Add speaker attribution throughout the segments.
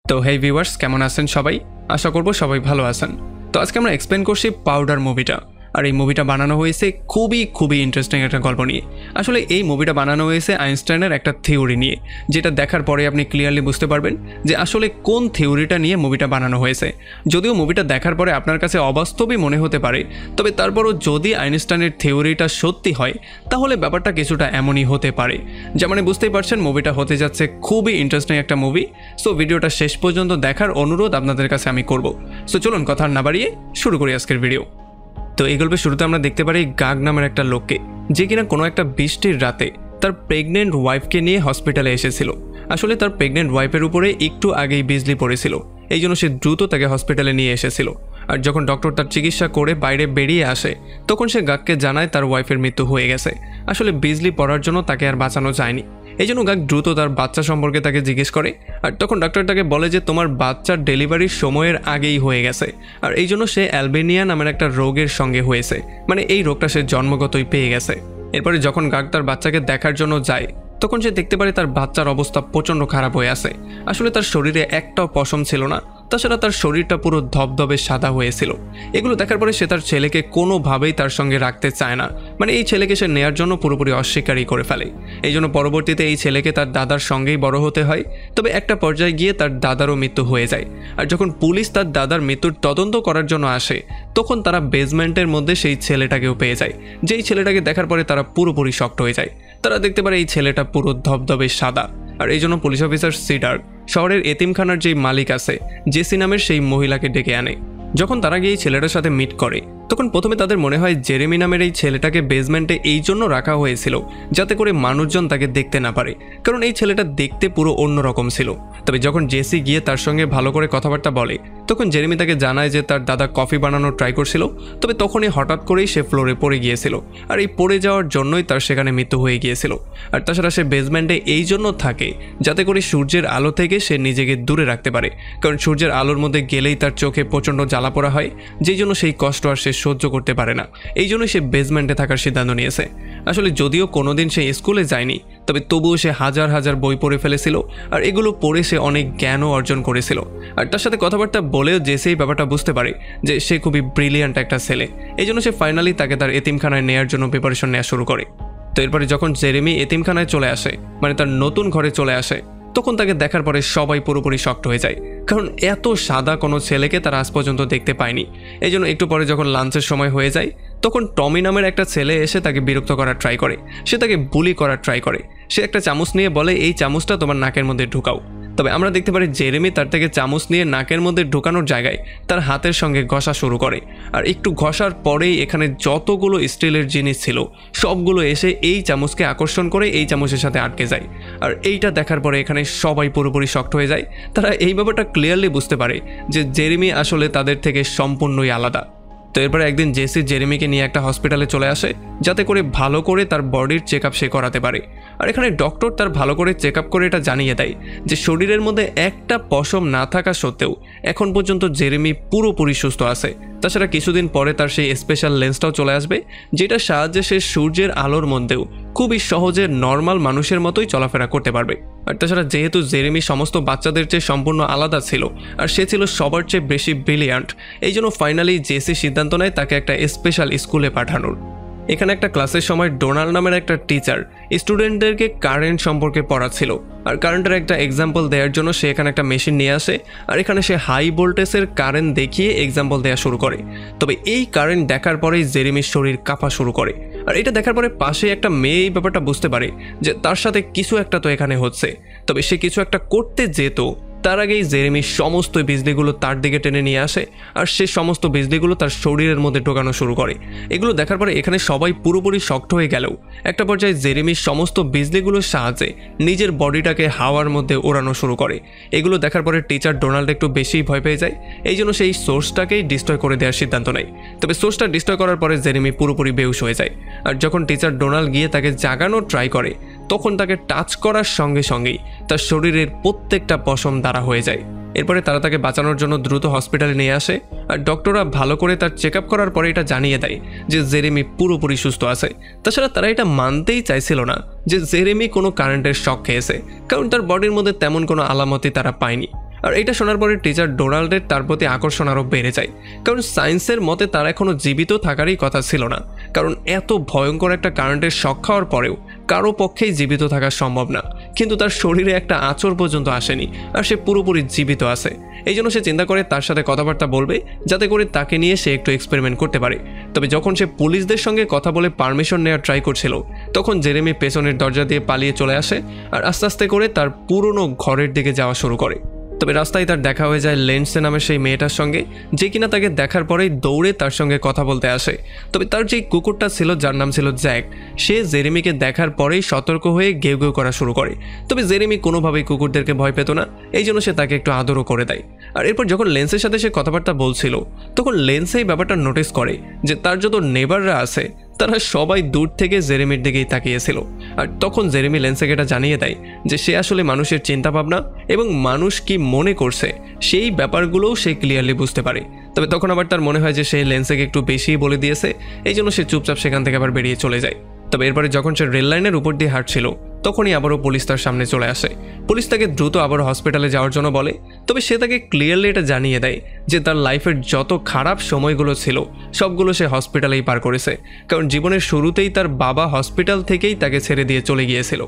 Speaker 1: তো হেই ভিউয়ার্স, কেমন আছেন সবাই? আশা করব সবাই ভালো আছেন। তো আজকে আমরা এক্সপ্লেন করছি পাউডার মুভিটা। আর এই মুভিটা বানানো হয়েছে খুবই ইন্টারেস্টিং একটা গল্প নিয়ে। আসলে এই মুভিটা বানানো হয়েছে আইনস্টাইনের একটা থিওরি নিয়ে, যেটা দেখার পরে আপনি ক্লিয়ারলি বুঝতে পারবেন যে আসলে কোন থিওরিটা নিয়ে মুভিটা বানানো হয়েছে। যদিও মুভিটা দেখার পরে আপনার কাছে অবাস্তবই মনে হতে পারে, তবে তারপরও যদি আইনস্টাইনের থিওরিটা সত্যি হয় তাহলে ব্যাপারটা কিছুটা এমনই হতে পারে। যেমন বুঝতেই পারছেন মুভিটা হতে যাচ্ছে খুবই ইন্টারেস্টিং একটা মুভি। সো ভিডিওটা শেষ পর্যন্ত দেখার অনুরোধ আপনাদের কাছে আমি করব। সো চলুন কথা না বাড়িয়ে শুরু করি আজকের ভিডিও। তো এই গল্পের শুরুতে আমরা দেখতে পারি গাগ নামের একটা লোককে, যে কিনা কোনো একটা বৃষ্টির রাতে তার প্রেগনেন্ট ওয়াইফকে নিয়ে হসপিটালে এসেছিল। আসলে তার প্রেগনেন্ট ওয়াইফের উপরে একটু আগেই বিজলি পড়েছিল, এই জন্য সে দ্রুত তাকে হসপিটালে নিয়ে এসেছিল। আর যখন ডক্টর তার চিকিৎসা করে বাইরে বেরিয়ে আসে তখন সে গাগকে জানায় তার ওয়াইফের মৃত্যু হয়ে গেছে। আসলে বিজলি পড়ার জন্য তাকে আর বাঁচানো যায়নি। এই জন্য গাগ দ্রুত তার বাচ্চা সম্পর্কে তাকে জিজ্ঞেস করে। আর তখন ডাক্তার তাকে বলে যে তোমার বাচ্চার ডেলিভারির সময়ের আগেই হয়ে গেছে, আর এই জন্য সে অ্যালবেনিয়া নামের একটা রোগের সঙ্গে হয়েছে, মানে এই রোগটা সে জন্মগতই পেয়ে গেছে। এরপরে যখন গাগ তার বাচ্চাকে দেখার জন্য যায় তখন সে দেখতে পারে তার বাচ্চার অবস্থা প্রচণ্ড খারাপ হয়ে আছে। আসলে তার শরীরে একটাও পশম ছিল না, তাছাড়া তার শরীরটা পুরো ধবধবে সাদা হয়েছিল। এগুলো দেখার পরে সে তার ছেলেকে কোনোভাবেই তার সঙ্গে রাখতে চায় না, মানে এই ছেলেকে সে নেয়ার জন্য পুরোপুরি অস্বীকারই করে ফেলে। এই জন্য পরবর্তীতে এই ছেলেকে তার দাদার সঙ্গেই বড় হতে হয়। তবে একটা পর্যায়ে গিয়ে তার দাদারও মৃত্যু হয়ে যায়। আর যখন পুলিশ তার দাদার মৃত্যুর তদন্ত করার জন্য আসে তখন তারা বেসমেন্টের মধ্যে সেই ছেলেটাকেও পেয়ে যায়। যেই ছেলেটাকে দেখার পরে তারা পুরোপুরি শক্ট হয়ে যায়। তারা দেখতে পারে এই ছেলেটা পুরো ধবধবে সাদা। আর এই জন্য পুলিশ অফিসার সিডার শহরের এতিমখানার যেই মালিক আছে জেসি নামের সেই মহিলাকে ডেকে আনে। যখন তারা গিয়ে এই ছেলেটার সাথে মিট করে তখন প্রথমে তাদের মনে হয় জেরেমি নামের এই ছেলেটাকে বেসমেন্টে এই জন্য রাখা হয়েছিল যাতে করে মানুষজন তাকে দেখতে না পারে, কারণ এই ছেলেটা দেখতে পুরো অন্যরকম ছিল। তবে যখন জেসি গিয়ে তার সঙ্গে ভালো করে কথাবার্তা বলে তখন জেরেমি তাকে জানায় যে তার দাদা কফি বানানোর ট্রাই করছিল, তবে তখনই হঠাৎ করেই সে ফ্লোরে পড়ে গিয়েছিল। আর এই পড়ে যাওয়ার জন্যই তার সেখানে মৃত্যু হয়ে গিয়েছিল। আর তাছাড়া সে বেসমেন্টে এই জন্য থাকে যাতে করে সূর্যের আলো থেকে সে নিজেকে দূরে রাখতে পারে, কারণ সূর্যের আলোর মধ্যে গেলেই তার চোখে প্রচণ্ড জ্বালা পোড়া হয়, যেই জন্য সেই কষ্ট আর সে সহ্য করতে পারে না। এই জন্য সে বেসমেন্টে থাকার সিদ্ধান্ত নিয়েছে। আসলে যদিও কোনোদিন সে স্কুলে যায়নি, তবে তবুও সে হাজার বই পড়ে ফেলেছিল, আর এগুলো পড়ে সে অনেক জ্ঞানও অর্জন করেছিল। আর তার সাথে কথাবার্তা বলেও যে সেই ব্যাপারটা বুঝতে পারে যে সে খুবই ব্রিলিয়ান্ট একটা ছেলে। এই জন্য সে ফাইনালি তাকে তার এতিমখানায় নেওয়ার জন্য প্রিপারেশন নেওয়া শুরু করে। তো এরপরে যখন জেরেমি এতিমখানায় চলে আসে, মানে তার নতুন ঘরে চলে আসে, তখন তাকে দেখার পরে সবাই পুরোপুরি শক্ট হয়ে যায়, কারণ এত সাদা কোনো ছেলেকে তারা আজ পর্যন্ত দেখতে পায়নি। এই জন্য একটু পরে যখন লাঞ্চের সময় হয়ে যায় তখন টমি নামের একটা ছেলে এসে তাকে বিরক্ত করার ট্রাই করে, সে তাকে বুলি করার ট্রাই করে। সে একটা চামচ নিয়ে বলে এই চামচটা তোমার নাকের মধ্যে ঢুকাও। তবে আমরা দেখতে পারি জেরেমি তার থেকে চামচ নিয়ে নাকের মধ্যে ঢুকানোর জায়গায় তার হাতের সঙ্গে ঘষা শুরু করে। আর একটু ঘষার পরেই এখানে যতগুলো স্টিলের জিনিস ছিল সবগুলো এসে এই চামচকে আকর্ষণ করে এই চামচের সাথে আটকে যায়। আর এইটা দেখার পরে এখানে সবাই পুরোপুরি শক্ট হয়ে যায়। তারা এই ব্যাপারটা ক্লিয়ারলি বুঝতে পারে যে জেরেমি আসলে তাদের থেকে সম্পূর্ণই আলাদা। তো এরপরে একদিন জেসি জেরেমিকে নিয়ে একটা হসপিটালে চলে আসে যাতে করে ভালো করে তার বডির চেক আপ সে করাতে পারে। আর এখানে ডক্টর তার ভালো করে চেক আপ করে এটা জানিয়ে দেয় যে শরীরের মধ্যে একটা পশম না থাকা সত্ত্বেও এখন পর্যন্ত জেরেমি পুরোপুরি সুস্থ আছে। তাছাড়া কিছুদিন পরে তার সেই স্পেশাল লেন্সটাও চলে আসবে, যেটার সাহায্যে সে সূর্যের আলোর মধ্যেও খুবই সহজে নর্মাল মানুষের মতোই চলাফেরা করতে পারবে। আর তাছাড়া যেহেতু জেরেমি সমস্ত বাচ্চাদের চেয়ে সম্পূর্ণ আলাদা ছিল আর সে ছিল সবার চেয়ে বেশি ব্রিলিয়ান্ট, এই জন্য ফাইনালি জেসি সিদ্ধান্ত নেয় তাকে একটা স্পেশাল স্কুলে পাঠানোর। এখানে একটা ক্লাসের সময় ডোনাল্ড নামের একটা টিচার স্টুডেন্টদেরকে কারেন্ট সম্পর্কে পড়াচ্ছিল। আর কারেন্টের একটা এক্সাম্পল দেওয়ার জন্য সে এখানে একটা মেশিন নিয়ে আসে, আর এখানে সে হাই ভোল্টেজের কারেন্ট দেখিয়ে এক্সাম্পল দেওয়া শুরু করে। তবে এই কারেন্ট দেখার পরেই জেরেমির শরীর কাঁপা শুরু করে। আর এটা দেখার পরে পাশে একটা মেয়ে এই ব্যাপারটা বুঝতে পারে যে তার সাথে কিছু একটা তো এখানে হচ্ছে। তবে সে কিছু একটা করতে যেত তার আগেই জেরেমি সমস্ত বিজলিগুলো তার দিকে টেনে নিয়ে আসে, আর সে সমস্ত বিজলিগুলো তার শরীরের মধ্যে ঢোকানো শুরু করে। এগুলো দেখার পরে এখানে সবাই পুরোপুরি শক্ট হয়ে গেলেও একটা পর্যায়ে জেরেমি সমস্ত বিজলিগুলোর সাহায্যে নিজের বডিটাকে হাওয়ার মধ্যে ওড়ানো শুরু করে। এগুলো দেখার পরে টিচার ডোনাল্ড একটু বেশিই ভয় পেয়ে যায়, এই জন্য সেই সোর্সটাকেই ডিস্ট্রয় করে দেওয়ার সিদ্ধান্ত নেয়। তবে সোর্সটা ডিস্ট্রয় করার পরে জেরেমি পুরোপুরি বেহুশ হয়ে যায়। আর যখন টিচার ডোনাল্ড গিয়ে তাকে জাগানোর ট্রাই করে তখন তাকে টাচ করার সঙ্গে সঙ্গেই তার শরীরের প্রত্যেকটা পশম দ্বারা হয়ে যায়। এরপরে তারা তাকে বাঁচানোর জন্য দ্রুত হসপিটালে নিয়ে আসে, আর ডক্টররা ভালো করে তার চেক আপ করার পরে এটা জানিয়ে দেয় যে জেরেমি পুরোপুরি সুস্থ আছে। তাছাড়া তারা এটা মানতেই চাইছিল না যে জেরেমি কোনো কারেন্টের শক খেয়েছে, কারণ তার বডির মধ্যে তেমন কোনো আলামতই তারা পায়নি। আর এটা শোনার পরে টিচার ডোনাল্ডের তার প্রতি আকর্ষণ আরও বেড়ে যায়, কারণ সায়েন্সের মতে তার এখনও জীবিত থাকারই কথা ছিল না, কারণ এত ভয়ঙ্কর একটা কারেন্টের শক খাওয়ার পরেও কারো পক্ষেই জীবিত থাকা সম্ভব না। কিন্তু তার শরীরে একটা আঁচড় পর্যন্ত আসেনি, আর সে পুরোপুরি জীবিত আছে। এই জন্য সে চিন্তা করে তার সাথে কথাবার্তা বলবে, যাতে করে তাকে নিয়ে সে একটু এক্সপেরিমেন্ট করতে পারে। তবে যখন সে পুলিশদের সঙ্গে কথা বলে পারমিশন নেওয়ার ট্রাই করছিল, তখন জেরেমি পেছনের দরজা দিয়ে পালিয়ে চলে আসে আর আস্তে আস্তে করে তার পুরনো ঘরের দিকে যাওয়া শুরু করে। তবে রাস্তায় তার দেখা হয়ে যায় লেন্সে নামের সেই মেয়েটার সঙ্গে, যে কিনা তাকে দেখার পরেই দৌড়ে তার সঙ্গে কথা বলতে আসে। তবে তার যেই কুকুরটা ছিল, যার নাম ছিল জ্যাক, সে জেরেমিকে দেখার পরেই সতর্ক হয়ে গেউ গেউ করা শুরু করে। তবে জেরেমি কোনোভাবেই কুকুরদেরকে ভয় পেত না, এই জন্য সে তাকে একটু আদরও করে দেয়। আর এরপর যখন লেন্সের সাথে সে কথাবার্তা বলছিল, তখন লেন্স এই ব্যাপারটা নোটিস করে যে তার যত নেবাররা আছে তারা সবাই দূর থেকে জেরেমির দিকেই তাকিয়েছিল। আর তখন জেরেমি লেন্সকে এটা জানিয়ে দেয় যে সে আসলে মানুষের চিন্তাভাবনা এবং মানুষ কি মনে করছে সেই ব্যাপারগুলোও সে ক্লিয়ারলি বুঝতে পারে। তবে তখন আবার তার মনে হয় যে সে লেন্সকে একটু বেশিই বলে দিয়েছে, এই জন্য সে চুপচাপ সেখান থেকে আবার বেরিয়ে চলে যায়। তবে এরপরে যখন সে রেল লাইনের উপর দিয়ে হাঁটছিল, তখনই আবারও পুলিশ তার সামনে চলে আসে। পুলিশ তাকে দ্রুত আবার হসপিটালে যাওয়ার জন্য বলে। তবে সে তাকে ক্লিয়ারলি এটা জানিয়ে দেয় যে তার লাইফের যত খারাপ সময়গুলো ছিল সবগুলো সে হসপিটালেই পার করেছে, কারণ জীবনের শুরুতেই তার বাবা হসপিটাল থেকেই তাকে ছেড়ে দিয়ে চলে গিয়েছিল।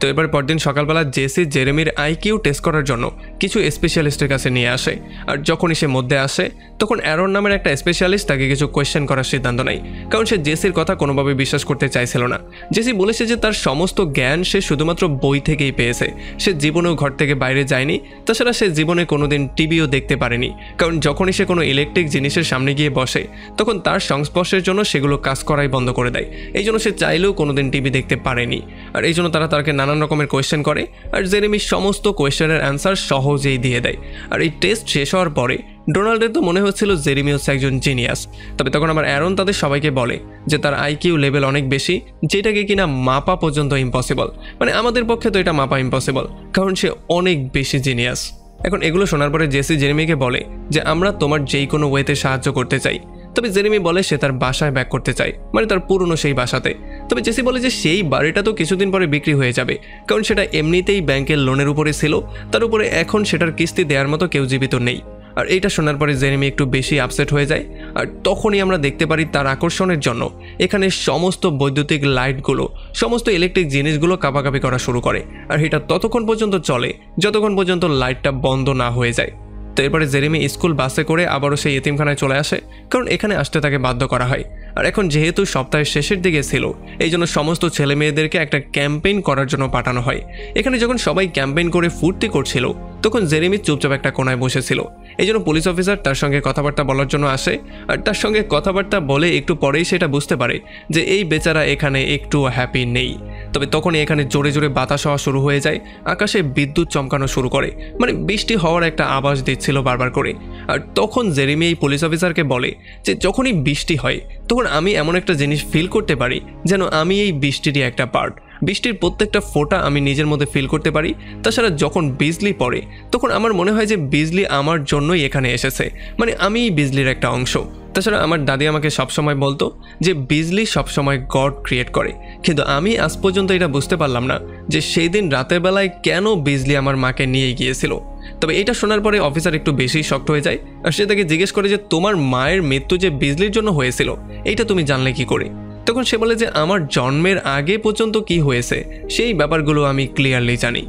Speaker 1: তো এবার পরদিন সকালবেলা জেসি জেরেমির আইকিউ টেস্ট করার জন্য কিছু স্পেশালিস্টের কাছে নিয়ে আসে। আর যখনই সে মধ্যে আসে, তখন অ্যারন নামের একটা স্পেশালিস্ট তাকে কিছু কোয়েশ্চেন করার সিদ্ধান্ত নেয়, কারণ সে জেসির কথা কোনোভাবে বিশ্বাস করতে চাইছিল না। জেসি বলেছে যে তার সমস্ত জ্ঞান সে শুধুমাত্র বই থেকেই পেয়েছে, সে জীবনেও ঘর থেকে বাইরে যায়নি, তাছাড়া সে জীবনে কোনোদিন টিভিও দেখতে পারেনি, কারণ যখনই সে কোনো ইলেকট্রিক জিনিসের সামনে গিয়ে বসে, তখন তার সংস্পর্শের জন্য সেগুলো কাজ করাই বন্ধ করে দেয়। এই জন্য সে চাইলেও কোনোদিন টিভি দেখতে পারেনি। আর এই জন্য তাকে নানান রকমের কোয়েশ্চেন করে, আর জেরেমি সমস্ত কোয়েশ্চেনের অ্যান্সার সহজেই দিয়ে দেয়। আর এই টেস্ট শেষ হওয়ার পরে ডোনাল্ডের তো মনে হচ্ছিল জেরেমি হচ্ছে একজন জিনিয়াস। তবে তখন আবার অ্যারন তাদের সবাইকে বলে যে তার আইকিউ লেভেল অনেক বেশি, যেটাকে কিনা মাপা পর্যন্ত ইম্পসিবল। মানে আমাদের পক্ষে তো এটা মাপা ইম্পসিবল, কারণ সে অনেক বেশি জিনিয়াস। এখন এগুলো শোনার পরে জেসি জেরেমিকে বলে যে আমরা তোমার যেই কোনো ওয়েতে সাহায্য করতে চাই। তবে জেরেমি বলে সে তার বাসায় ব্যাক করতে চায়, মানে তার পুরনো সেই বাসাতে। তবে জেসি বলে যে সেই বাড়িটা তো কিছুদিন পরে বিক্রি হয়ে যাবে, কারণ সেটা এমনিতেই ব্যাংকের লোনের উপরে ছিল, তার উপরে এখন সেটার কিস্তি দেওয়ার মতো কেউ জীবিত নেই। আর এইটা শোনার পরে জেরেমি একটু বেশি আপসেট হয়ে যায়। আর তখনই আমরা দেখতে পারি তার আকর্ষণের জন্য এখানে সমস্ত বৈদ্যুতিক লাইটগুলো, সমস্ত ইলেকট্রিক জিনিসগুলো কাঁপাকাঁপি করা শুরু করে। আর এটা ততক্ষণ পর্যন্ত চলে যতক্ষণ পর্যন্ত লাইটটা বন্ধ না হয়ে যায়। তো এরপরে জেরেমি স্কুল বাসে করে আবারও সেই এতিমখানায় চলে আসে, কারণ এখানে আসতে তাকে বাধ্য করা হয়। আর এখন যেহেতু সপ্তাহের শেষের দিকে ছিল, এই জন্য সমস্ত ছেলে মেয়েদেরকে একটা ক্যাম্পেইন করার জন্য পাঠানো হয়। এখানে যখন সবাই ক্যাম্পেইন করে ফুর্তি করছিল, তখন জেরেমি চুপচাপ একটা কোনায় বসেছিল। এই জন্য পুলিশ অফিসার তার সঙ্গে কথাবার্তা বলার জন্য আসে। আর তার সঙ্গে কথাবার্তা বলে একটু পরেই সেটা বুঝতে পারে যে এই বেচারা এখানে একটু হ্যাপি নেই। তবে তখনই এখানে জোরে জোরে বাতাস হওয়া শুরু হয়ে যায়, আকাশে বিদ্যুৎ চমকানো শুরু করে, মানে বৃষ্টি হওয়ার একটা আভাস দিচ্ছিল বারবার করে। আর তখন জেরেমি এই পুলিশ অফিসারকে বলে যে যখনই বৃষ্টি হয়, তখন আমি এমন একটা জিনিস ফিল করতে পারি যেন আমি এই বৃষ্টিরই একটা পার্ট। বৃষ্টির প্রত্যেকটা ফোঁটা আমি নিজের মধ্যে ফিল করতে পারি। তাছাড়া যখন বিজলি পড়ে, তখন আমার মনে হয় যে বিজলি আমার জন্যই এখানে এসেছে, মানে আমি এই বিজলির একটা অংশ। তাছাড়া আমার দাদি আমাকে সবসময় বলতো যে বিজলি সবসময় গড ক্রিয়েট করে, কিন্তু আমি আজ পর্যন্ত এটা বুঝতে পারলাম না যে সেই দিন রাতের বেলায় কেন বিজলি আমার মাকে নিয়ে গিয়েছিল। তবে এটা শোনার পরে অফিসার একটু বেশি শক্ট হয়ে যায়, আর সে তাকে জিজ্ঞেস করে যে তোমার মায়ের মৃত্যু যে বিজলির জন্য হয়েছিল, এইটা তুমি জানলে কি করে? তখন সে বলে যে আমার জন্মের আগে পর্যন্ত কি হয়েছে সেই ব্যাপারগুলো আমি ক্লিয়ারলি জানি।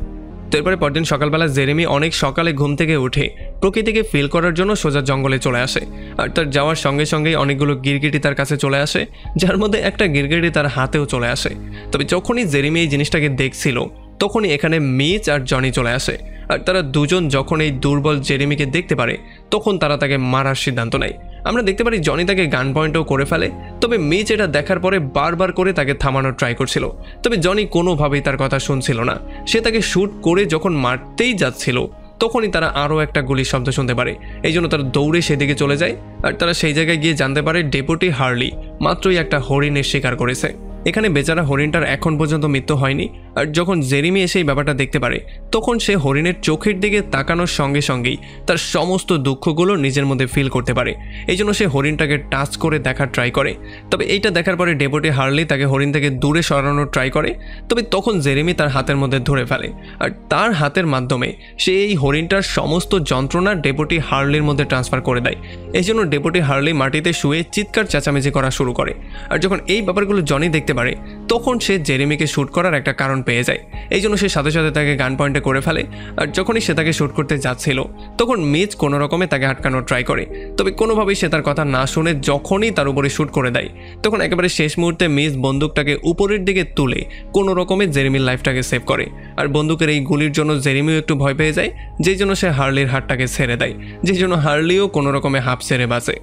Speaker 1: তো এরপরে পরদিন সকালবেলা জেরেমি অনেক সকালে ঘুম থেকে উঠে প্রকৃতিকে ফিল করার জন্য সোজা জঙ্গলে চলে আসে। আর তার যাওয়ার সঙ্গে সঙ্গেই অনেকগুলো গিরগিটি তার কাছে চলে আসে, যার মধ্যে একটা গিরগিটি তার হাতেও চলে আসে। তবে যখনই জেরেমি এই জিনিসটাকে দেখছিল, তখনই এখানে মিচ আর জনি চলে আসে। আর তারা দুজন যখন এই দুর্বল জেরেমিকে দেখতে পারে, তখন তারা তাকে মারার সিদ্ধান্ত নেয়। আমরা দেখতে পারি জনি তাকে গান পয়েন্টও করে ফেলে। তবে মিচ এটা দেখার পরে বারবার করে তাকে থামানোর ট্রাই করছিল, তবে জনি কোনোভাবেই তার কথা শুনছিল না। সে তাকে শ্যুট করে যখন মারতেই যাচ্ছিল, তখনই তারা আরও একটা গুলির শব্দ শুনতে পারে। এই জন্য তারা দৌড়ে সেদিকে চলে যায়। আর তারা সেই জায়গায় গিয়ে জানতে পারে ডেপুটি হার্লি মাত্রই একটা হরিণের শিকার করেছে। এখানে বেচারা হরিণটার এখন পর্যন্ত মৃত্যু হয়নি। আর যখন জেরেমি এসে এই ব্যাপারটা দেখতে পারে তখন সে হরিণের চোখের দিকে তাকানোর সঙ্গে সঙ্গেই তার সমস্ত দুঃখগুলো নিজের মধ্যে ফিল করতে পারে। এই জন্য সে হরিণটাকে টাচ করে দেখার ট্রাই করে। তবে এইটা দেখার পরে ডেপুটি হার্লি তাকে হরিণ থেকে দূরে সরানোর ট্রাই করে। তবে তখন জেরেমি তার হাতের মধ্যে ধরে ফেলে আর তার হাতের মাধ্যমে সে এই হরিণটার সমস্ত যন্ত্রণা ডেপুটি হার্লির মধ্যে ট্রান্সফার করে দেয়। এই জন্য ডেপুটি হার্লি মাটিতে শুয়ে চিৎকার চেঁচামেচি করা শুরু করে। আর যখন এই ব্যাপারগুলো জনি দেখতে পারে তখন সে জেরেমিকে শ্যুট করার একটা কারণ পেয়ে যায়। এই জন্য সে সাথে সাথে তাকে গান পয়েন্টে করে ফেলে। আর যখনই সে তাকে শ্যুট করতে যাচ্ছিল তখন মিজ কোনো রকমে তাকে আটকানোর ট্রাই করে। তবে কোনোভাবেই সে তার কথা না শুনে যখনই তার উপরে শ্যুট করে দেয় তখন একেবারে শেষ মুহূর্তে মিজ বন্দুকটাকে উপরের দিকে তুলে কোনো রকমে জেরেমির লাইফটাকে সেভ করে। আর বন্দুকের এই গুলির জন্য জেরেমিও একটু ভয় পেয়ে যায়, যেই জন্য সে হার্লির হাতটাকে ছেড়ে দেয়, যেই জন্য হার্লিও কোনো রকমে হাফ ছেড়ে বাঁচে।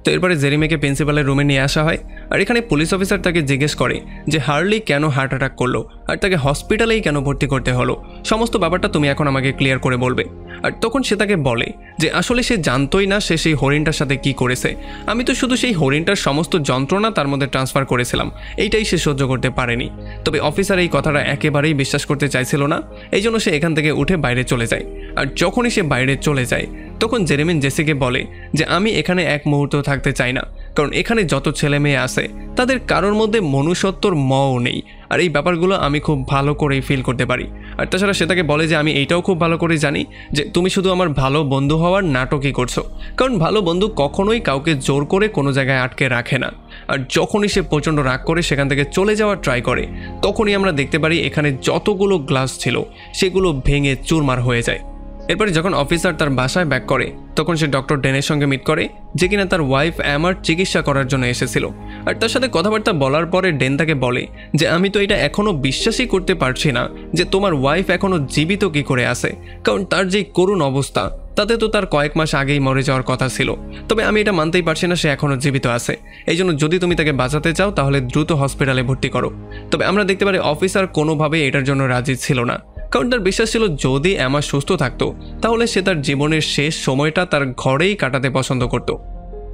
Speaker 1: তো এরপরে জেরেমিকে প্রিন্সিপালের রুমে নিয়ে আসা হয়। আর এখানে পুলিশ অফিসার তাকে জিজ্ঞেস করে যে হার্লি কেন হার্ট অ্যাটাক করলো আর তাকে হসপিটালেই কেন ভর্তি করতে হলো, সমস্ত ব্যাপারটা তুমি এখন আমাকে ক্লিয়ার করে বলবে। আর তখন সে তাকে বলে যে আসলে সে জানতোই না সে সেই হরিণটার সাথে কি করেছে, আমি তো শুধু সেই হরিণটার সমস্ত যন্ত্রণা তার মধ্যে ট্রান্সফার করেছিলাম, এইটাই সে সহ্য করতে পারেনি। তবে অফিসার এই কথাটা একেবারেই বিশ্বাস করতে চাইছিল না, এই জন্য সে এখান থেকে উঠে বাইরে চলে যায়। আর যখনই সে বাইরে চলে যায় তখন জেরেমিন জেসিকে বলে যে আমি এখানে এক মুহূর্ত থাকতে চাই না, কারণ এখানে যত ছেলে মেয়ে আছে তাদের কারোর মধ্যে মনুষ্যত্বর মও নেই। আর এই ব্যাপারগুলো আমি খুব ভালো করেই ফিল করতে পারি। আর তাছাড়া সে তাকে বলে যে আমি এইটাও খুব ভালো করে জানি যে তুমি শুধু আমার ভালো বন্ধু হওয়ার নাটকই করছো, কারণ ভালো বন্ধু কখনোই কাউকে জোর করে কোনো জায়গায় আটকে রাখে না। আর যখনই সে প্রচণ্ড রাগ করে সেখান থেকে চলে যাওয়ার ট্রাই করে তখনই আমরা দেখতে পারি এখানে যতগুলো গ্লাস ছিল সেগুলো ভেঙে চুরমার হয়ে যায়। এরপরে যখন অফিসার তার বাসায় ব্যাক করে তখন সে ডক্টর ডেনের সঙ্গে মিট করে, যে কিনা তার ওয়াইফ অ্যামার চিকিৎসা করার জন্য এসেছিল। আর তার সাথে কথাবার্তা বলার পরে ডেন তাকে বলে যে আমি তো এটা এখনও বিশ্বাসই করতে পারছি না যে তোমার ওয়াইফ এখনও জীবিত কী করে আছে, কারণ তার যে করুণ অবস্থা তাতে তো তার কয়েক মাস আগেই মরে যাওয়ার কথা ছিল। তবে আমি এটা মানতেই পারছি না সে এখনও জীবিত আছে, এই জন্য যদি তুমি তাকে বাঁচাতে চাও তাহলে দ্রুত হসপিটালে ভর্তি করো। তবে আমরা দেখতে পারি অফিসার কোনোভাবেই এটার জন্য রাজি ছিল না, কারণ তার বিশ্বাস ছিল যদি অ্যামা সুস্থ থাকতো তাহলে সে তার জীবনের শেষ সময়টা তার ঘরেই কাটাতে পছন্দ করত।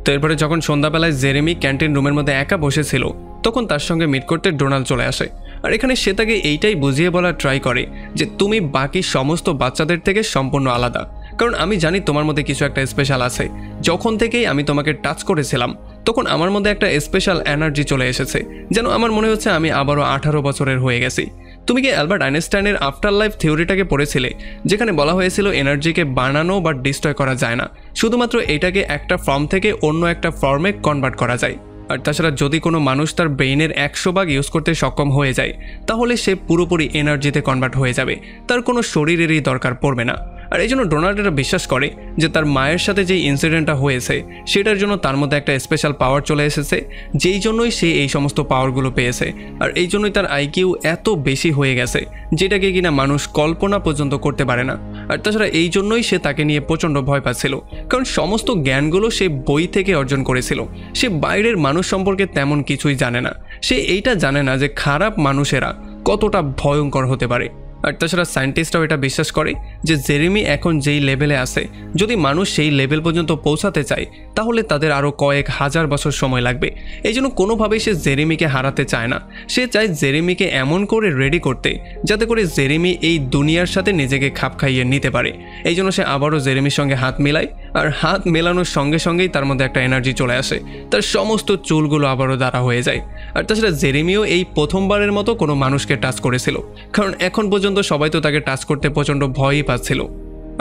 Speaker 1: তো এরপরে যখন সন্ধ্যাবেলায় জেরেমি ক্যান্টিন রুমের মধ্যে একা বসেছিল তখন তার সঙ্গে মিট করতে ডোনাল্ড চলে আসে। আর এখানে সে তাকে এইটাই বুঝিয়ে বলার ট্রাই করে যে তুমি বাকি সমস্ত বাচ্চাদের থেকে সম্পূর্ণ আলাদা, কারণ আমি জানি তোমার মধ্যে কিছু একটা স্পেশাল আছে। যখন থেকেই আমি তোমাকে টাচ করেছিলাম তখন আমার মধ্যে একটা স্পেশাল এনার্জি চলে এসেছে, যেন আমার মনে হচ্ছে আমি আবারও 18 বছরের হয়ে গেছি। তুমি কি অ্যালবার্ট আইনস্টাইনের আফটার লাইফ থিওরিটাকে পড়েছিলে, যেখানে বলা হয়েছিল এনার্জিকে বানানো বা ডিস্ট্রয় করা যায় না, শুধুমাত্র এটাকে একটা ফর্ম থেকে অন্য একটা ফর্মে কনভার্ট করা যায়। আর তাছাড়া যদি কোনো মানুষ তার ব্রেইনের 100 ভাগ ইউজ করতে সক্ষম হয়ে যায় তাহলে সে পুরোপুরি এনার্জিতে কনভার্ট হয়ে যাবে, তার কোনো শরীরেরই দরকার পড়বে না। আর এই জন্য ডোনাল্ড এটা বিশ্বাস করে যে তার মায়ের সাথে যেই ইনসিডেন্টটা হয়েছে সেটার জন্য তার মধ্যে একটা স্পেশাল পাওয়ার চলে এসেছে, যেই জন্যই সে এই সমস্ত পাওয়ারগুলো পেয়েছে। আর এই জন্যই তার আইকিউ এত বেশি হয়ে গেছে যেটাকে কিনা মানুষ কল্পনা পর্যন্ত করতে পারে না। আর তাছাড়া এই জন্যই সে তাকে নিয়ে প্রচণ্ড ভয় পাচ্ছিল, কারণ সমস্ত জ্ঞানগুলো সে বই থেকে অর্জন করেছিল। সে বাইরের মানুষ সম্পর্কে তেমন কিছুই জানে না, সে এইটা জানে না যে খারাপ মানুষেরা কতটা ভয়ঙ্কর হতে পারে। আর তাছাড়া সায়েন্টিস্টরাও এটা বিশ্বাস করে যে জেরেমি এখন যেই লেভেলে আছে যদি মানুষ সেই লেভেল পর্যন্ত পৌঁছাতে চায় তাহলে তাদের আরও কয়েক হাজার বছর সময় লাগবে। এই জন্য কোনোভাবেই সে জেরেমিকে হারাতে চায় না, সে চায় জেরেমিকে এমন করে রেডি করতে যাতে করে জেরেমি এই দুনিয়ার সাথে নিজেকে খাপ খাইয়ে নিতে পারে। এই জন্য সে আবারও জেরেমির সঙ্গে হাত মেলায়, আর হাত মেলানোর সঙ্গে সঙ্গেই তার মধ্যে একটা এনার্জি চলে আসে, তার সমস্ত চুলগুলো আবারও দাঁড়া হয়ে যায়। আর তাছাড়া জেরেমিও এই প্রথমবারের মতো কোনো মানুষকে টাচ করেছিল, কারণ এখন পর্যন্ত সবাই তো তাকে টাচ করতে প্রচণ্ড ভয়ই পাচ্ছিল।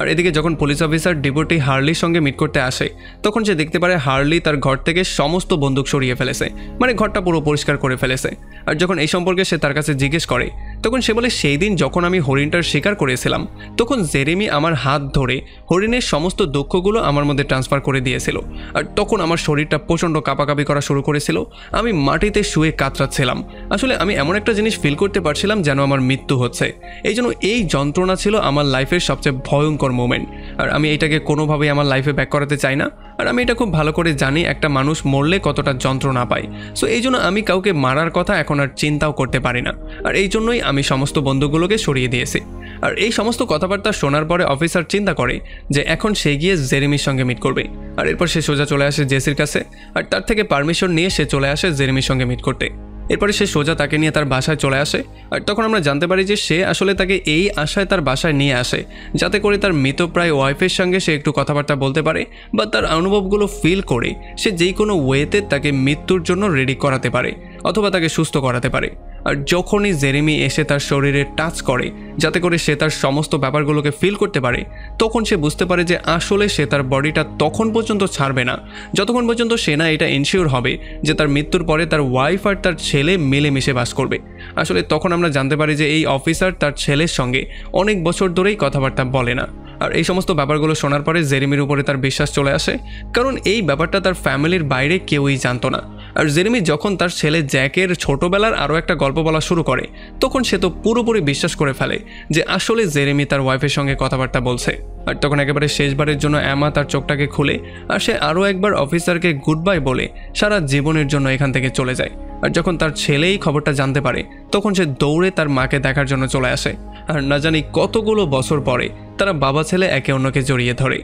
Speaker 1: আর এদিকে যখন পুলিশ অফিসার ডেপুটি হার্লির সঙ্গে মিট করতে আসে তখন সে দেখতে পারে হার্লি তার ঘর থেকে সমস্ত বন্দুক সরিয়ে ফেলেছে, মানে ঘরটা পুরো পরিষ্কার করে ফেলেছে। আর যখন এই সম্পর্কে সে তার কাছে জিজ্ঞেস করে তখন সে বলে সেই দিন যখন আমি হরিণটার শিকার করেছিলাম তখন জেরেমি আমার হাত ধরে হরিণের সমস্ত দুঃখগুলো আমার মধ্যে ট্রান্সফার করে দিয়েছিল। আর তখন আমার শরীরটা প্রচণ্ড কাঁপাকাঁপি করা শুরু করেছিল, আমি মাটিতে শুয়ে কাতরাচ্ছিলাম, আসলে আমি এমন একটা জিনিস ফিল করতে পারছিলাম যেন আমার মৃত্যু হচ্ছে। এই জন্য এই যন্ত্রণা ছিল আমার লাইফের সবচেয়ে ভয়ঙ্কর মোমেন্ট, আর আমি এটাকে কোনোভাবেই আমার লাইফে ব্যাক করাতে চাই না। আর আমি এটা খুব ভালো করে জানি একটা মানুষ মরলে কতটা যন্ত্রণা পায়, সো এই জন্য আমি কাউকে মারার কথা এখন আর চিন্তাও করতে পারি না। আর এই জন্যই আমি সমস্ত বন্ধুগুলোকে সরিয়ে দিয়েছি। আর এই সমস্ত কথাবার্তা শোনার পরে অফিসার চিন্তা করে যে এখন সে গিয়ে জেরেমির সঙ্গে মিট করবে। আর এরপর সে সোজা চলে আসে জেসির কাছে, আর তার থেকে পারমিশন নিয়ে সে চলে আসে জেরেমির সঙ্গে মিট করতে। এরপরে সে সোজা তাকে নিয়ে তার বাসায় চলে আসে। আর তখন আমরা জানতে পারি যে সে আসলে তাকে এই আশায় তার বাসায় নিয়ে আসে যাতে করে তার মৃতপ্রায় ওয়াইফের সঙ্গে সে একটু কথাবার্তা বলতে পারে বা তার অনুভবগুলো ফিল করে সে যেই কোনো ওয়েতে তাকে মৃত্যুর জন্য রেডি করাতে পারে অথবা তাকে সুস্থ করাতে পারে। আর যখনই জেরেমি এসে তার শরীরে টাচ করে যাতে করে সে তার সমস্ত ব্যাপারগুলোকে ফিল করতে পারে, তখন সে বুঝতে পারে যে আসলে সে তার বডিটা তখন পর্যন্ত ছাড়বে না যতক্ষণ পর্যন্ত সে না এটা এনশিওর হবে যে তার মৃত্যুর পরে তার ওয়াইফ আর তার ছেলে মিলেমিশে বাস করবে। আসলে তখন আমরা জানতে পারি যে এই অফিসার তার ছেলের সঙ্গে অনেক বছর ধরেই কথাবার্তা বলে না। আর এই সমস্ত ব্যাপারগুলো শোনার পরে জেরেমির উপরে তার বিশ্বাস চলে আসে, কারণ এই ব্যাপারটা তার ফ্যামিলির বাইরে কেউই জানতো না। আর জেরেমি যখন তার ছেলে জ্যাকের ছোটবেলার আরও একটা গল্প বলা শুরু করে তখন সে তো পুরোপুরি বিশ্বাস করে ফেলে যে আসলে জেরেমি তার ওয়াইফের সঙ্গে কথাবার্তা বলছে। আর তখন একেবারে শেষবারের জন্য অ্যামা তার চোখটাকে খুলে আর সে আরও একবার অফিসারকে গুড বাই বলে সারা জীবনের জন্য এখান থেকে চলে যায়। আর যখন তার ছেলে এই খবরটা জানতে পারে তখন সে দৌড়ে তার মাকে দেখার জন্য চলে আসে। আর না জানি কতগুলো বছর পরে তারা বাবা ছেলে একে অন্যকে জড়িয়ে ধরে।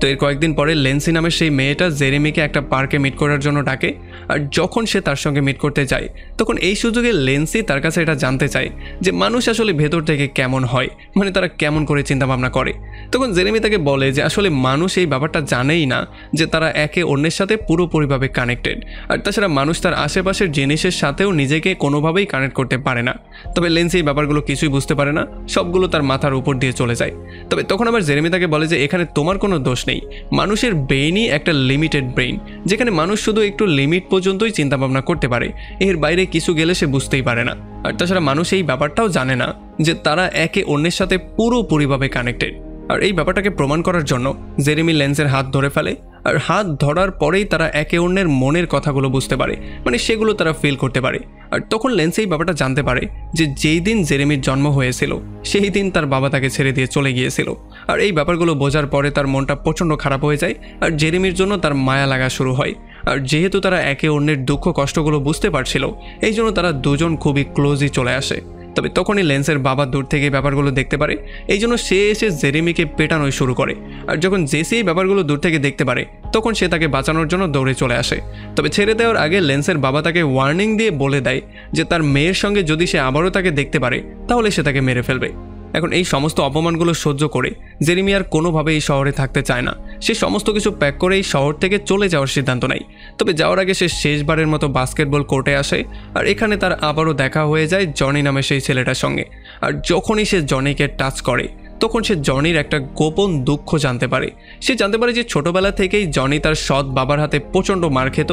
Speaker 1: তো এর কয়েকদিন পরে লেন্সি নামের সেই মেয়েটা জেরেমিকে একটা পার্কে মিট করার জন্য ডাকে। আর যখন সে তার সঙ্গে মিট করতে যায় তখন এই সুযোগে লেন্সি তার কাছে এটা জানতে চায় যে মানুষ আসলে ভেতর থেকে কেমন হয়, মানে তারা কেমন করে চিন্তাভাবনা করে। তখন জেরেমি তাকে বলে যে আসলে মানুষ এই ব্যাপারটা জানেই না যে তারা একে অন্যের সাথে পুরোপুরিভাবে কানেক্টেড। আর তাছাড়া মানুষ তার আশেপাশের জিনিসের সাথেও নিজেকে কোনোভাবেই কানেক্ট করতে পারে না। তবে লেন্সি এই ব্যাপারগুলো কিছুই বুঝতে পারে না, সবগুলো তার মাথার উপর দিয়ে চলে যায়। তবে তখন আবার জেরেমি তাকে বলে যে এখানে তোমার কোনো দোষ নেই, মানুষের ব্রেইনই একটা লিমিটেড ব্রেইন, যেখানে মানুষ শুধু একটু লিমিট পর্যন্তই চিন্তাভাবনা করতে পারে, এর বাইরে কিছু গেলে সে বুঝতেই পারে না। আর তাছাড়া মানুষ এই ব্যাপারটাও জানে না যে তারা একে অন্যের সাথে পুরোপুরিভাবে কানেক্টেড। আর এই ব্যাপারটাকে প্রমাণ করার জন্য জেরেমি লেন্সের হাত ধরে ফেলে। আর হাত ধরার পরেই তারা একে অন্যের মনের কথাগুলো বুঝতে পারে, মানে সেগুলো তারা ফিল করতে পারে। আর তখন লেন্স এই ব্যাপারটা জানতে পারে যে যেই দিন জেরেমির জন্ম হয়েছিল সেই দিন তার বাবা তাকে ছেড়ে দিয়ে চলে গিয়েছিল। আর এই ব্যাপারগুলো বোঝার পরে তার মনটা প্রচণ্ড খারাপ হয়ে যায় আর জেরেমির জন্য তার মায়া লাগা শুরু হয়। আর যেহেতু তারা একে অন্যের দুঃখ কষ্টগুলো বুঝতে পারছিল এই জন্য তারা দুজন খুবই ক্লোজই চলে আসে। তবে তখনই লেন্সের বাবা দূর থেকে ব্যাপারগুলো দেখতে পারে, এই জন্য সে এসে জেরেমিকে পেটানো শুরু করে। আর যখন জেসি এই ব্যাপারগুলো দূর থেকে দেখতে পারে তখন সে তাকে বাঁচানোর জন্য দৌড়ে চলে আসে। তবে ছেড়ে দেওয়ার আগে লেন্সের বাবা তাকে ওয়ার্নিং দিয়ে বলে দেয় যে তার মেয়ের সঙ্গে যদি সে আবারও তাকে দেখতে পারে তাহলে সে তাকে মেরে ফেলবে। এখন এই সমস্ত অপমানগুলো সহ্য করে জেরেমি আর কোনোভাবে এই শহরে থাকতে চায় না। সে সমস্ত কিছু প্যাক করে এই শহর থেকে চলে যাওয়ার সিদ্ধান্ত নেয়। তবে যাওয়ার আগে সে শেষবারের মতো বাস্কেটবল কোর্টে আসে আর এখানে তার আবারও দেখা হয়ে যায় জনি নামে সেই ছেলেটার সঙ্গে। আর যখনই সে জনিকে টাচ করে তখন সে জনির একটা গোপন দুঃখ জানতে পারে। সে জানতে পারে যে ছোটবেলা থেকেই জনি তার সৎ বাবার হাতে প্রচণ্ড মার খেত,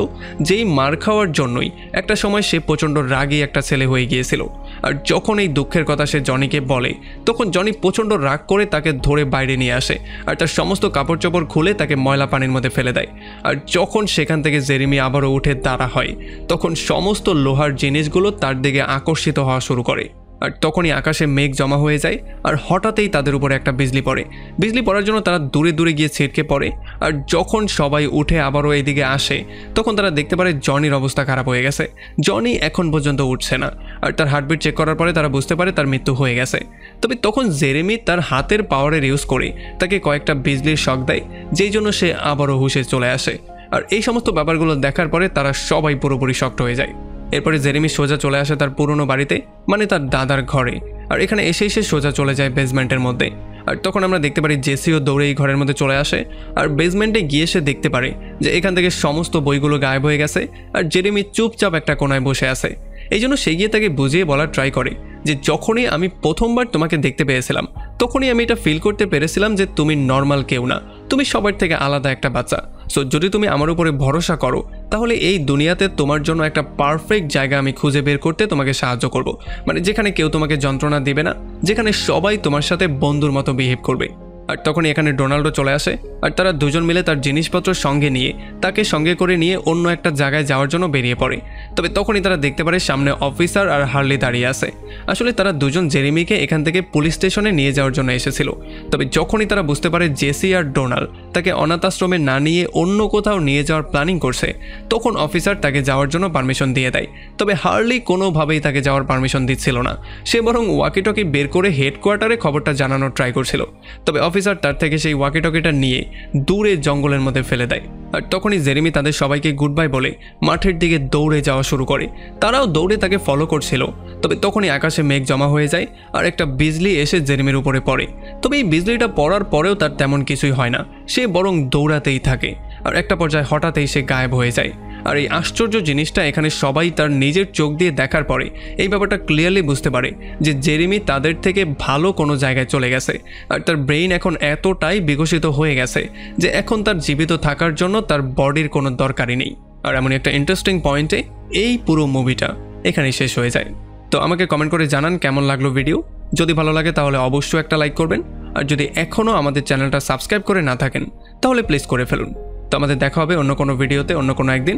Speaker 1: যেই মার খাওয়ার জন্যই একটা সময় সে প্রচণ্ড রাগী একটা ছেলে হয়ে গিয়েছিল। আর যখন এই দুঃখের কথা সে জনিকে বলে তখন জনি প্রচণ্ড রাগ করে তাকে ধরে বাইরে নিয়ে আসে আর তার সমস্ত কাপড় চোপড় খুলে তাকে ময়লা পানির মধ্যে ফেলে দেয়। আর যখন সেখান থেকে জেরেমি আবারও উঠে দাঁড়া হয় তখন সমস্ত লোহার জিনিসগুলো তার দিকে আকর্ষিত হওয়া শুরু করে। আর তখনই আকাশে মেঘ জমা হয়ে যায় আর হঠাৎই তাদের উপরে একটা বিজলি পড়ে। বিজলি পড়ার জন্য তারা দূরে দূরে গিয়ে ছিটকে পড়ে। আর যখন সবাই উঠে আবারও এইদিকে আসে তখন তারা দেখতে পারে জনির অবস্থা খারাপ হয়ে গেছে। জনি এখন পর্যন্ত উঠছে না আর তার হার্টবিট চেক করার পরে তারা বুঝতে পারে তার মৃত্যু হয়ে গেছে। তবে তখন জেরেমি তার হাতের পাওয়ারের ইউজ করে তাকে কয়েকটা বিজলির শক দেয়, যেই জন্য সে আবারও হুঁশে চলে আসে। আর এই সমস্ত ব্যাপারগুলো দেখার পরে তারা সবাই পুরোপুরি শকড হয়ে যায়। এরপরে জেরেমি সোজা চলে আসে তার পুরনো বাড়িতে, মানে তার দাদার ঘরে। আর এখানে এসে সোজা চলে যায় বেসমেন্টের মধ্যে। আর তখন আমরা দেখতে পারি জেসিও দৌড়ে এই ঘরের মধ্যে চলে আসে আর বেসমেন্টে গিয়ে সে দেখতে পারে যে এখান থেকে সমস্ত বইগুলো গায়েব হয়ে গেছে আর জেরেমি চুপচাপ একটা কোনায় বসে আছে। এই জন্য সে গিয়ে তাকে বুঝিয়ে বলার ট্রাই করে যে যখনই আমি প্রথমবার তোমাকে দেখতে পেয়েছিলাম তখনই আমি এটা ফিল করতে পেরেছিলাম যে তুমি নর্মাল কেউ না, তুমি সবার থেকে আলাদা একটা বাচ্চা। সো যদি তুমি আমার উপরে ভরসা করো তাহলে এই দুনিয়াতে তোমার জন্য একটা পারফেক্ট জায়গা আমি খুঁজে বের করতে তোমাকে সাহায্য করব, মানে যেখানে কেউ তোমাকে যন্ত্রণা দেবে না, যেখানে সবাই তোমার সাথে বন্ধুর মতো বিহেভ করবে। আর তখন এখানে ডোনাল্ডো চলে আসে আর তারা দুজন মিলে তার জিনিসপত্র সঙ্গে নিয়ে তাকে সঙ্গে করে নিয়ে অন্য একটা জায়গায় যাওয়ার জন্য বেরিয়ে পড়ে। তবে তখনই তারা দেখতে পারে সামনে অফিসার আর হার্লি দাঁড়িয়ে আছে। আসলে তারা দুজন জেরেমিকে এখান থেকে পুলিশ স্টেশনে নিয়ে যাওয়ার জন্য এসেছিল। তবে যখনই তারা বুঝতে পারে জেসি আর ডোনাল্ড তাকে অনাথ আশ্রমে না নিয়ে অন্য কোথাও নিয়ে যাওয়ার প্ল্যানিং করছে তখন অফিসার তাকে যাওয়ার জন্য পারমিশন দিয়ে দেয়। তবে হার্লি কোনোভাবেই তাকে যাওয়ার পারমিশন দিচ্ছিল না, সে বরং ওয়াকিটকি বের করে হেডকোয়ার্টারে খবরটা জানানোর ট্রাই করছিল। তবে অফিসার তার থেকে সেই ওয়াকিটকিটা নিয়ে দূরে জঙ্গলের মধ্যে ফেলে দেয়। আর তখনই জেরেমি তাদের সবাইকে গুড বাই বলে মাঠের দিকে দৌড়ে যাওয়া শুরু করে। তারাও দৌড়ে তাকে ফলো করছিল। তবে তখনই আকাশে মেঘ জমা হয়ে যায় আর একটা বিজলি এসে জেরেমির উপরে পড়ে। তবে এই বিজলিটা পড়ার পরেও তার তেমন কিছুই হয় না, সে বরং দৌড়াতেই থাকে। আর একটা পর্যায়ে হঠাৎই সে গায়েব হয়ে যায়। আর এই আশ্চর্য জিনিসটা এখানে সবাই তার নিজের চোখ দিয়ে দেখার পরে এই ব্যাপারটা ক্লিয়ারলি বুঝতে পারে যে জেরেমি তাদের থেকে ভালো কোনো জায়গায় চলে গেছে। আর তার ব্রেইন এখন এতটাই বিকশিত হয়ে গেছে যে এখন তার জীবিত থাকার জন্য তার বডির কোনো দরকারই নেই। আর এমন একটা ইন্টারেস্টিং পয়েন্টে এই পুরো মুভিটা এখানেই শেষ হয়ে যায়। তো আমাকে কমেন্ট করে জানান কেমন লাগলো ভিডিও। যদি ভালো লাগে তাহলে অবশ্যই একটা লাইক করবেন। আর যদি এখনও আমাদের চ্যানেলটা সাবস্ক্রাইব করে না থাকেন তাহলে প্লিজ করে ফেলুন। তো আমাদের দেখা হবে অন্য কোনো ভিডিওতে অন্য কোনো একদিন।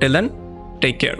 Speaker 1: Till then, take care.